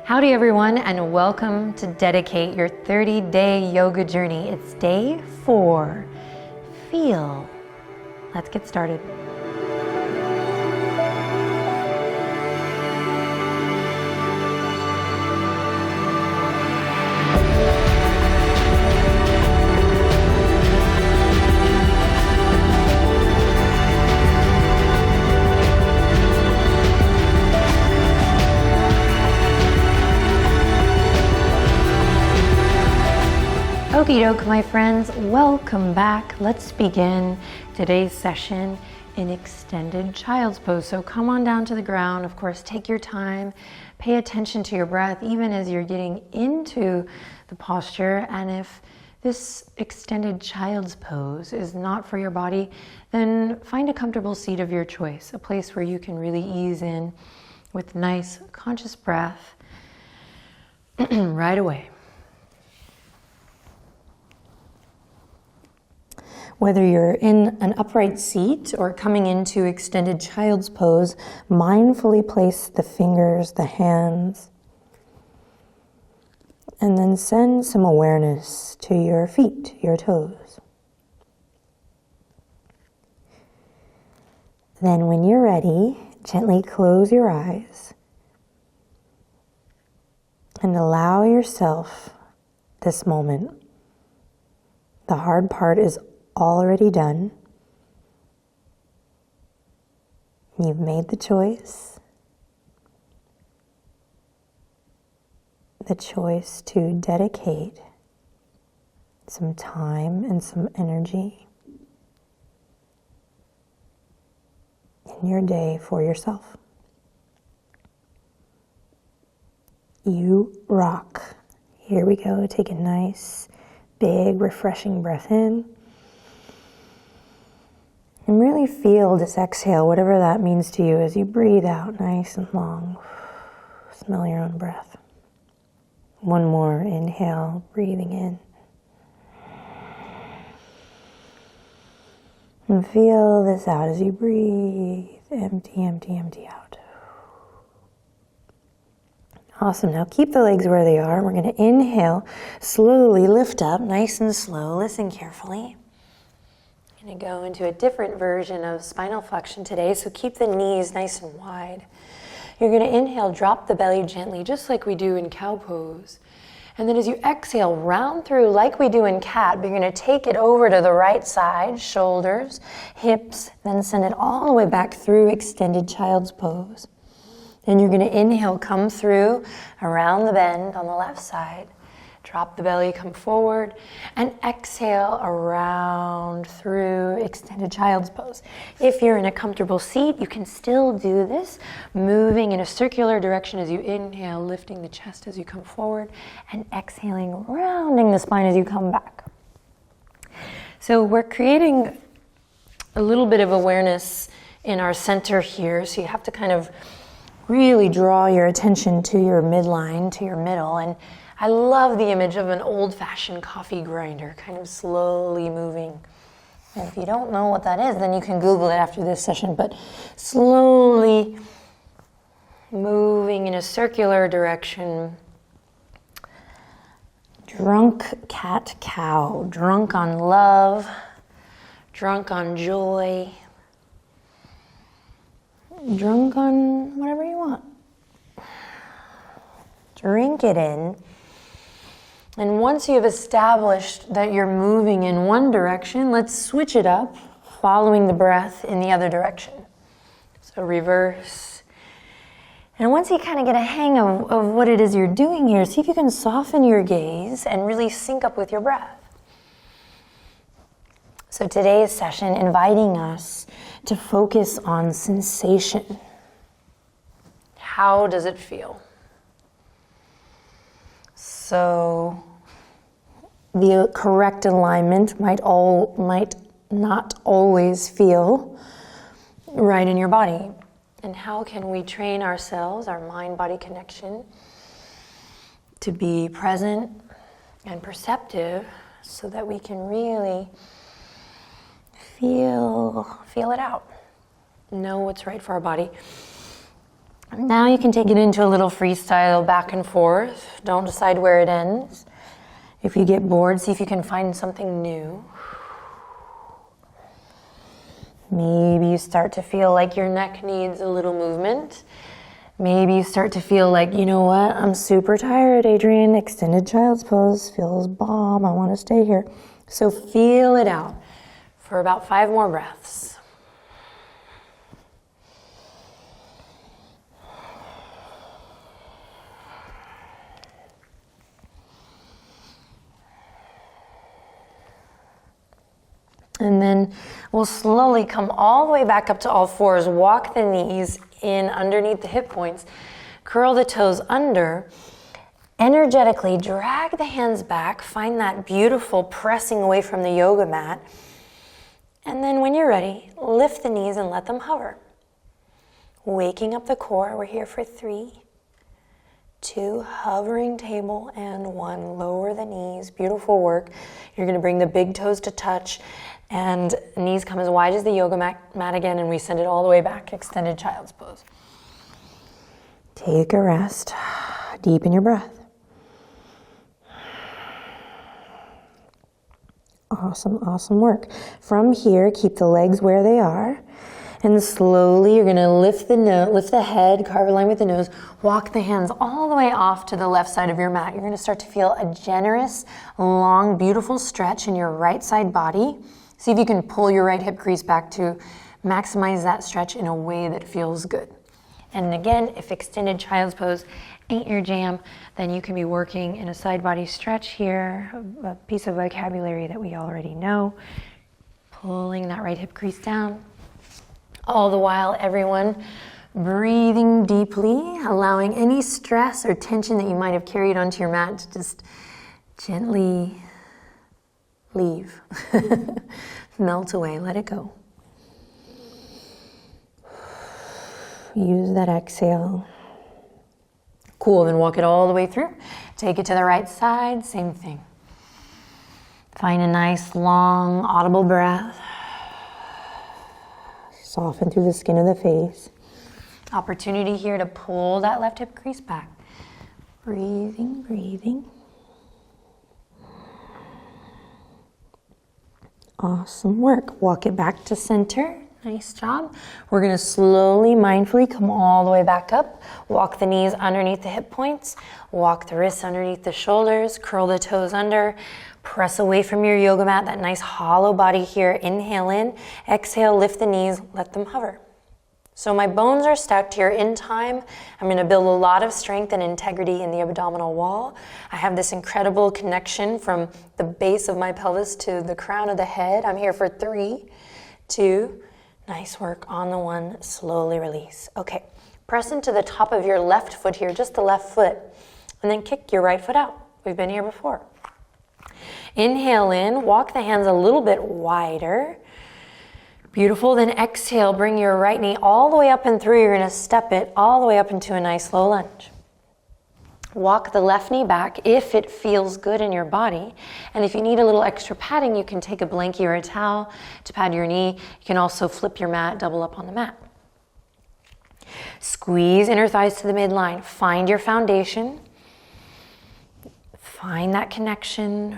Howdy everyone, and welcome to Dedicate Your 30-Day Yoga Journey. It's day 4. Feel. Let's get started. Okie doke, my friends, welcome back. Let's begin today's session in extended child's pose. So come on down to the ground. Of course, take your time, pay attention to your breath, even as you're getting into the posture. And if this extended child's pose is not for your body, then find a comfortable seat of your choice, a place where you can really ease in with nice, conscious breath right away. Whether you're in an upright seat or coming into extended child's pose, mindfully place the fingers, the hands, and then send some awareness to your feet, your toes. Then when you're ready, gently close your eyes and allow yourself this moment. The hard part is already done. You've made the choice. The choice to dedicate some time and some energy in your day for yourself. You rock. Here we go. Take a nice, big, refreshing breath in. And really feel this exhale, whatever that means to you, as you breathe out nice and long. Smell your own breath. One more inhale, breathing in. And feel this out as you breathe. Empty, empty, empty out. Awesome. Now keep the legs where they are. We're going to inhale, slowly lift up, nice and slow. Listen carefully. Going to go into a different version of spinal flexion today, so keep the knees nice and wide. You're going to inhale, drop the belly gently, just like we do in cow pose. And then as you exhale, round through like we do in cat, but you're going to take it over to the right side, shoulders, hips, then send it all the way back through extended child's pose. Then you're going to inhale, come through around the bend on the left side. Drop the belly, come forward, and exhale around through extended child's pose. If you're in a comfortable seat, you can still do this, moving in a circular direction as you inhale, lifting the chest as you come forward, and exhaling, rounding the spine as you come back. So we're creating a little bit of awareness in our center here, so you have to kind of really draw your attention to your midline, to your middle, and I love the image of an old-fashioned coffee grinder, kind of slowly moving. And if you don't know what that is, then you can Google it after this session, but slowly moving in a circular direction. Drunk cat cow, drunk on love, drunk on joy, drunk on whatever you want. Drink it in. And once you've established that you're moving in one direction, let's switch it up, following the breath in the other direction. So reverse. And once you kind of get a hang of what it is you're doing here, see if you can soften your gaze and really sync up with your breath. So today's session inviting us to focus on sensation. How does it feel? So the correct alignment might not always feel right in your body. And how can we train ourselves, our mind-body connection, to be present and perceptive so that we can really feel it out. Know what's right for our body. Now you can take it into a little freestyle back and forth. Don't decide where it ends. If you get bored, see if you can find something new. Maybe you start to feel like your neck needs a little movement. Maybe you start to feel like, you know what, I'm super tired, Adrienne. Extended child's pose feels bomb. I want to stay here. So feel it out for about 5 more breaths. And then we'll slowly come all the way back up to all fours. Walk the knees in underneath the hip points. Curl the toes under. Energetically drag the hands back. Find that beautiful pressing away from the yoga mat. And then when you're ready, lift the knees and let them hover. Waking up the core. We're here for 3, 2, hovering table, and 1. Lower the knees. Beautiful work. You're going to bring the big toes to touch. And knees come as wide as the yoga mat again, and we send it all the way back, extended child's pose. Take a rest. Deepen your breath. Awesome, awesome work. From here, keep the legs where they are. And slowly you're gonna lift the head, carve a line with the nose, walk the hands all the way off to the left side of your mat. You're gonna start to feel a generous, long, beautiful stretch in your right side body. See if you can pull your right hip crease back to maximize that stretch in a way that feels good. And again, if extended child's pose ain't your jam, then you can be working in a side body stretch here, a piece of vocabulary that we already know. Pulling that right hip crease down. All the while, everyone, breathing deeply, allowing any stress or tension that you might have carried onto your mat to just gently leave. Melt away, let it go. Use that exhale. Cool, then walk it all the way through. Take it to the right side, same thing. Find a nice, long, audible breath. Soften through the skin of the face. Opportunity here to pull that left hip crease back. Breathing, breathing. Awesome work. Walk it back to center. Nice job. We're going to slowly, mindfully come all the way back up. Walk the knees underneath the hip points. Walk the wrists underneath the shoulders. Curl the toes under. Press away from your yoga mat. That nice hollow body here. Inhale in. Exhale, lift the knees. Let them hover. So my bones are stacked here in time. I'm going to build a lot of strength and integrity in the abdominal wall. I have this incredible connection from the base of my pelvis to the crown of the head. I'm here for 3, 2, nice work on the 1, slowly release. Okay, press into the top of your left foot here, just the left foot, and then kick your right foot out. We've been here before. Inhale in, walk the hands a little bit wider. Beautiful, then exhale, bring your right knee all the way up and through. You're gonna step it all the way up into a nice low lunge. Walk the left knee back if it feels good in your body. And if you need a little extra padding, you can take a blankie or a towel to pad your knee. You can also flip your mat, double up on the mat. Squeeze inner thighs to the midline. Find your foundation. Find that connection.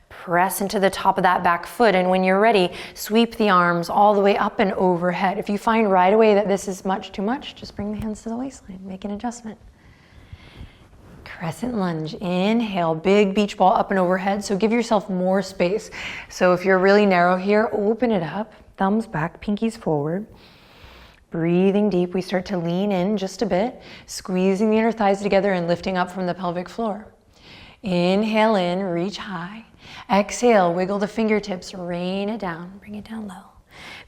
Press into the top of that back foot, and when you're ready, sweep the arms all the way up and overhead. If you find right away that this is much too much, just bring the hands to the waistline, make an adjustment. Crescent lunge, inhale, big beach ball up and overhead, so give yourself more space. So if you're really narrow here, open it up, thumbs back, pinkies forward. Breathing deep, we start to lean in just a bit, squeezing the inner thighs together and lifting up from the pelvic floor. Inhale in, reach high. Exhale, wiggle the fingertips, rain it down, bring it down low.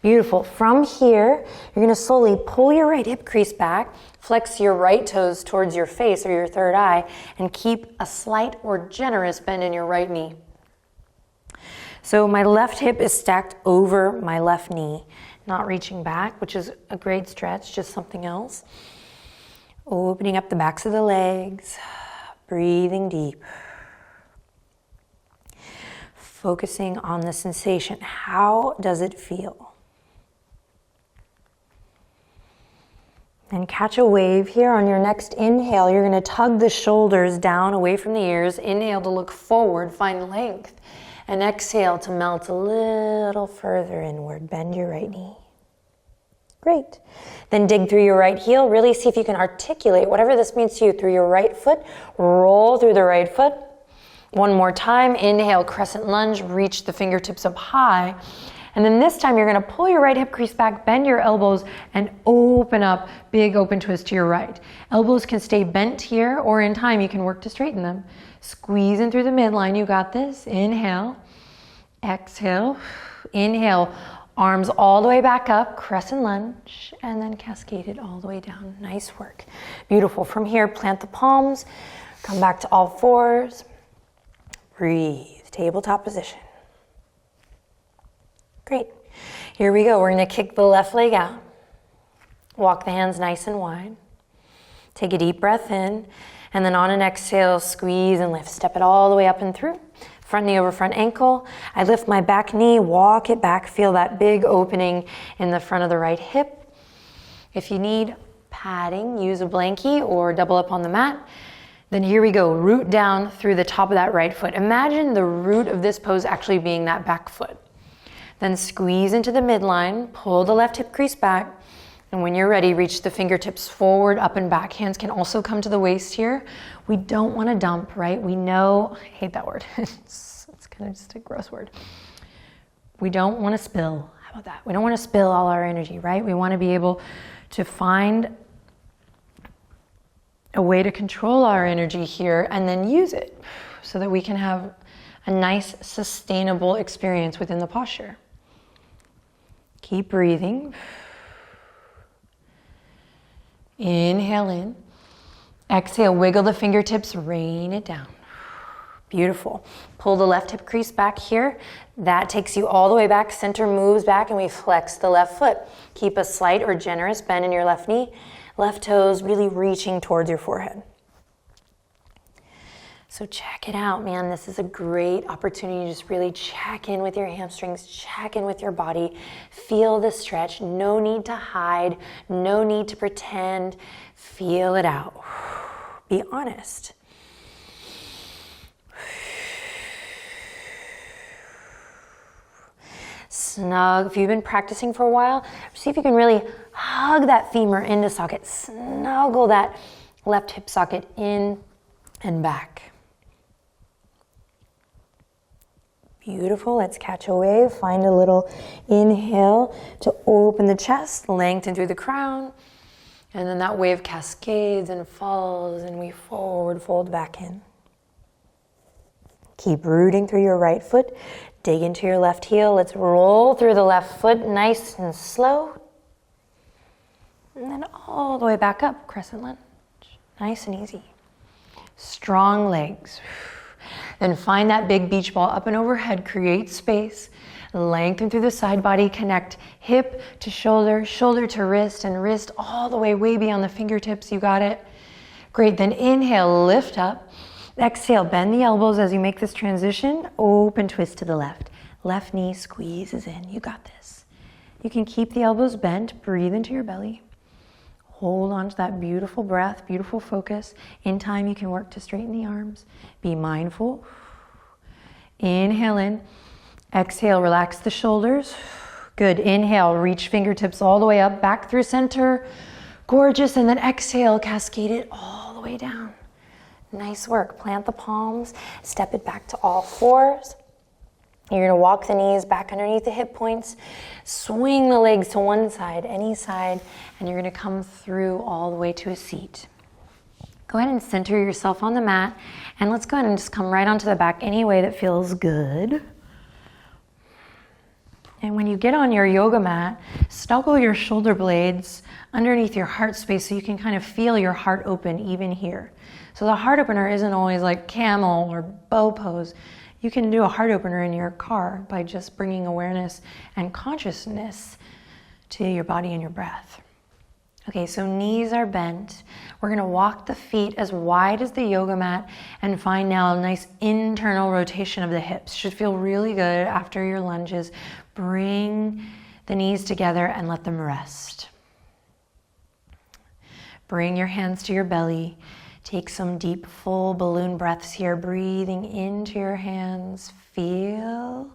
Beautiful. From here, you're gonna slowly pull your right hip crease back, flex your right toes towards your face or your third eye, and keep a slight or generous bend in your right knee. So my left hip is stacked over my left knee, not reaching back, which is a great stretch, just something else. Opening up the backs of the legs, breathing deep. Focusing on the sensation. How does it feel? And catch a wave here. On your next inhale, you're going to tug the shoulders down away from the ears. Inhale to look forward, find length. And exhale to melt a little further inward. Bend your right knee. Great. Then dig through your right heel. Really see if you can articulate whatever this means to you through your right foot. Roll through the right foot. One more time. Inhale, crescent lunge. Reach the fingertips up high. And then this time you're going to pull your right hip crease back, bend your elbows, and open up, big open twist to your right. Elbows can stay bent here, or in time you can work to straighten them. Squeeze in through the midline, you got this. Inhale, exhale, inhale, arms all the way back up, crescent lunge, and then cascade it all the way down. Nice work. Beautiful. From here, plant the palms, come back to all fours. Breathe, tabletop position. Great. Here we go. We're going to kick the left leg out. Walk the hands nice and wide. Take a deep breath in. And then on an exhale, squeeze and lift. Step it all the way up and through. Front knee over front ankle. I lift my back knee, walk it back. Feel that big opening in the front of the right hip. If you need padding, use a blankie or double up on the mat. Then here we go. Root down through the top of that right foot. Imagine the root of this pose actually being that back foot. Then squeeze into the midline, pull the left hip crease back, and when you're ready, reach the fingertips forward, up and back. Hands can also come to the waist here. We don't want to dump, right? We know, I hate that word. it's kind of just a gross word. We don't want to spill. How about that? We don't want to spill all our energy, right? We want to be able to find a way to control our energy here and then use it so that we can have a nice, sustainable experience within the posture. Keep breathing. Inhale in. Exhale, wiggle the fingertips, rain it down. Beautiful. Pull the left hip crease back here. That takes you all the way back. Center moves back and we flex the left foot. Keep a slight or generous bend in your left knee. Left toes really reaching towards your forehead. So check it out, man. This is a great opportunity to just really check in with your hamstrings, check in with your body, feel the stretch. No need to hide, no need to pretend. Feel it out. Be honest. Snug. If you've been practicing for a while, see if you can really hug that femur into socket. Snuggle that left hip socket in and back. Beautiful. Let's catch a wave. Find a little inhale to open the chest, lengthen through the crown. And then that wave cascades and falls and we forward fold back in. Keep rooting through your right foot. Dig into your left heel. Let's roll through the left foot nice and slow. And then all the way back up, crescent lunge. Nice and easy. Strong legs. Then find that big beach ball up and overhead, create space, lengthen through the side body, connect hip to shoulder, shoulder to wrist, and wrist all the way beyond the fingertips. You got it? Great. Then inhale, lift up. Exhale, bend the elbows as you make this transition. Open twist to the left. Left knee squeezes in. You got this. You can keep the elbows bent. Breathe into your belly. Hold on to that beautiful breath, beautiful focus. In time, you can work to straighten the arms. Be mindful. Inhale in. Exhale, relax the shoulders. Good. Inhale, reach fingertips all the way up, back through center. Gorgeous. And then exhale, cascade it all the way down. Nice work. Plant the palms. Step it back to all fours. You're going to walk the knees back underneath the hip points. Swing the legs to one side, any side, and you're going to come through all the way to a seat. Go ahead and center yourself on the mat, and let's go ahead and just come right onto the back any way that feels good. And when you get on your yoga mat, snuggle your shoulder blades underneath your heart space so you can kind of feel your heart open even here. So the heart opener isn't always like camel or bow pose. You can do a heart opener in your car by just bringing awareness and consciousness to your body and your breath. Okay, so knees are bent. We're gonna walk the feet as wide as the yoga mat and find now a nice internal rotation of the hips. Should feel really good after your lunges. Bring the knees together and let them rest. Bring your hands to your belly. Take some deep, full balloon breaths here, breathing into your hands. Feel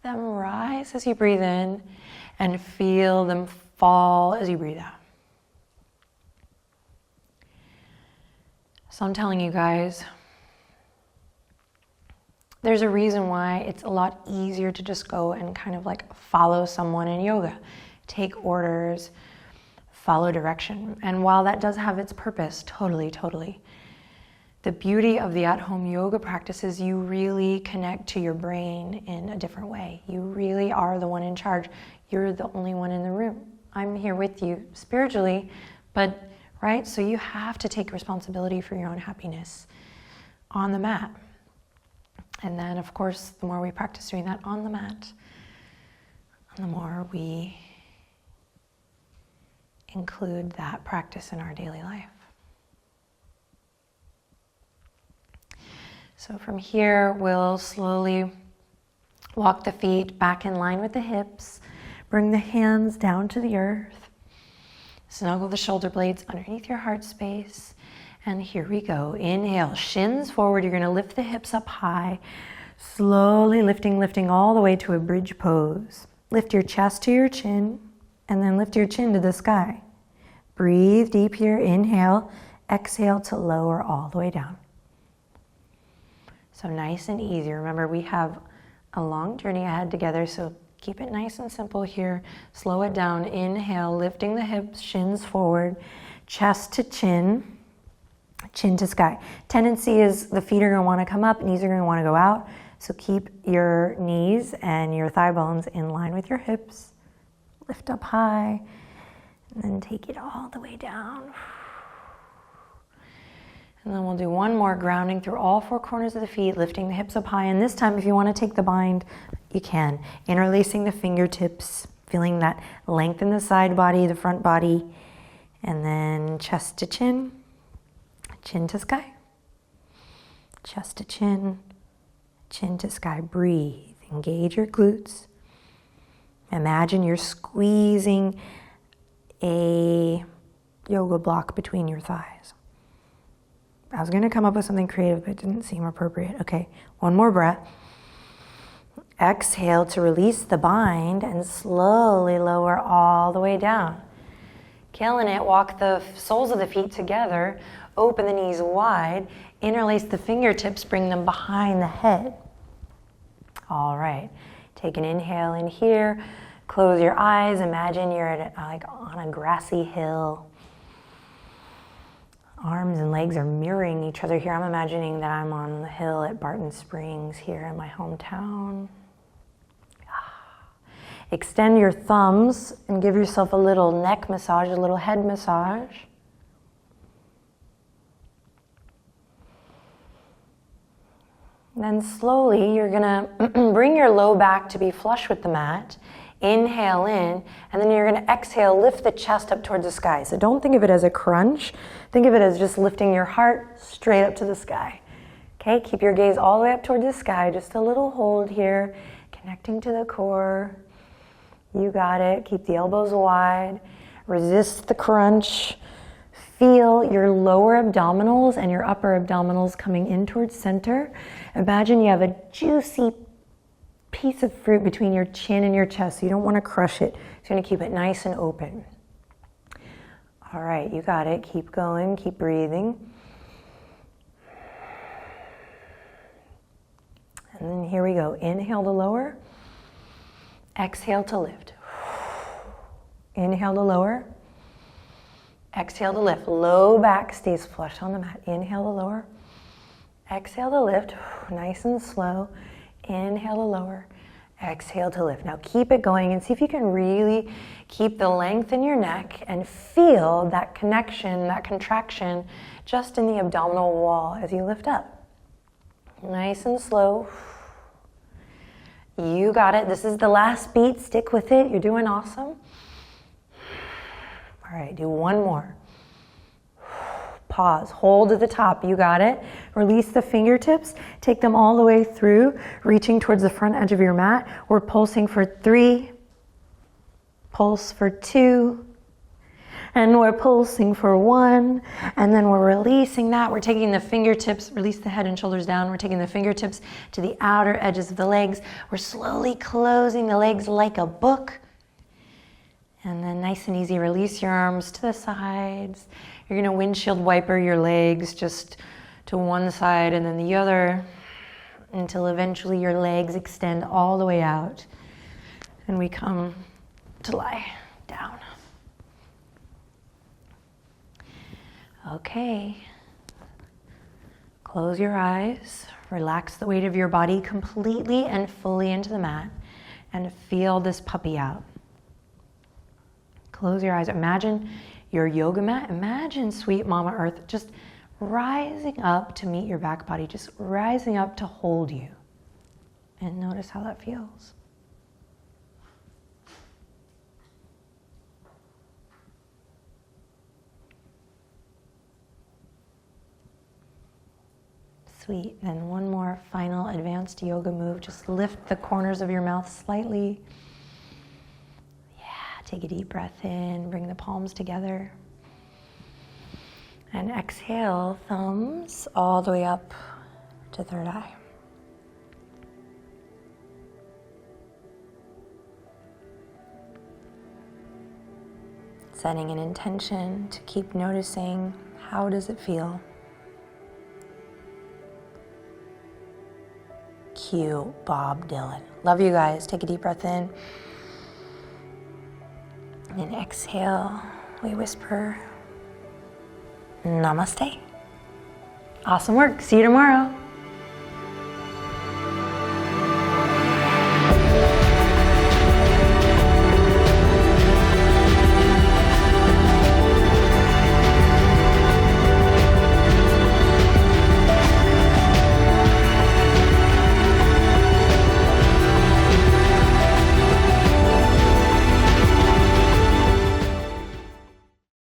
them rise as you breathe in and feel them fall as you breathe out. So I'm telling you guys, there's a reason why it's a lot easier to just go and kind of like follow someone in yoga. Take orders, follow direction. And while that does have its purpose, totally, the beauty of the at-home yoga practice is you really connect to your brain in a different way. You really are the one in charge. You're the only one in the room. I'm here with you spiritually, but right? So you have to take responsibility for your own happiness on the mat. And then, of course, the more we practice doing that on the mat, the more we include that practice in our daily life. So from here, we'll slowly walk the feet back in line with the hips. Bring the hands down to the earth. Snuggle the shoulder blades underneath your heart space. And here we go. Inhale, shins forward. You're going to lift the hips up high. Slowly lifting all the way to a bridge pose. Lift your chest to your chin and then lift your chin to the sky. Breathe deep here. Inhale. Exhale to lower all the way down. So nice and easy. Remember, we have a long journey ahead together, so keep it nice and simple here. Slow it down. Inhale, lifting the hips, shins forward, chest to chin, chin to sky. Tendency is the feet are going to want to come up, knees are going to want to go out. So keep your knees and your thigh bones in line with your hips. Lift up high, and then take it all the way down. And then we'll do one more, grounding through all four corners of the feet, lifting the hips up high. And this time, if you want to take the bind, you can. Interlacing the fingertips, feeling that length in the side body, the front body. And then chest to chin, chin to sky. Chest to chin, chin to sky. Breathe. Engage your glutes. Imagine you're squeezing a yoga block between your thighs. I was going to come up with something creative, but it didn't seem appropriate. Okay, one more breath. Exhale to release the bind and slowly lower all the way down. Killing it. Walk the soles of the feet together. Open the knees wide. Interlace the fingertips. Bring them behind the head. All right. Take an inhale in here. Close your eyes. Imagine you're like on a grassy hill. Arms and legs are mirroring each other here. I'm imagining that I'm on the hill at Barton Springs here in my hometown. Extend your thumbs and give yourself a little neck massage, a little head massage. Then slowly you're gonna bring your low back to be flush with the mat. Inhale in, and then you're going to exhale, lift the chest up towards the sky. So don't think of it as a crunch. Think of it as just lifting your heart straight up to the sky. Okay, keep your gaze all the way up towards the sky. Just a little hold here, connecting to the core. You got it. Keep the elbows wide. Resist the crunch. Feel your lower abdominals and your upper abdominals coming in towards center. Imagine you have a juicy piece of fruit between your chin and your chest. So you don't want to crush it. You're going to keep it nice and open. All right, you got it. Keep going. Keep breathing. And then here we go. Inhale to lower. Exhale to lift. Inhale to lower. Exhale to lift. Low back stays flush on the mat. Inhale to lower. Exhale to lift. Nice and slow. Inhale to lower, exhale to lift. Now keep it going and see if you can really keep the length in your neck and feel that connection, that contraction just in the abdominal wall as you lift up. Nice and slow. You got it. This is the last beat. Stick with it. You're doing awesome. All right, do one more. Pause, hold at the top, you got it. Release the fingertips, take them all the way through, reaching towards the front edge of your mat. We're pulsing for 3, pulse for 2, And we're pulsing for 1, and then we're releasing that. We're taking the fingertips, release the head and shoulders down. We're taking the fingertips to the outer edges of the legs. We're slowly closing the legs like a book. And then nice and easy, release your arms to the sides. You're gonna windshield wiper your legs just to one side and then the other until eventually your legs extend all the way out. And we come to lie down. Okay. Close your eyes. Relax the weight of your body completely and fully into the mat. And feel this puppy out. Close your eyes. Imagine your yoga mat. Imagine sweet Mama Earth just rising up to meet your back body. Just rising up to hold you. And notice how that feels. Sweet. Then one more final advanced yoga move. Just lift the corners of your mouth slightly. Yeah, take a deep breath in. Bring the palms together. And exhale, thumbs all the way up to third eye. Setting an intention to keep noticing, how does it feel? Cue Bob Dylan. Love you guys. Take a deep breath in. And exhale, we whisper, Namaste. Awesome work. See you tomorrow.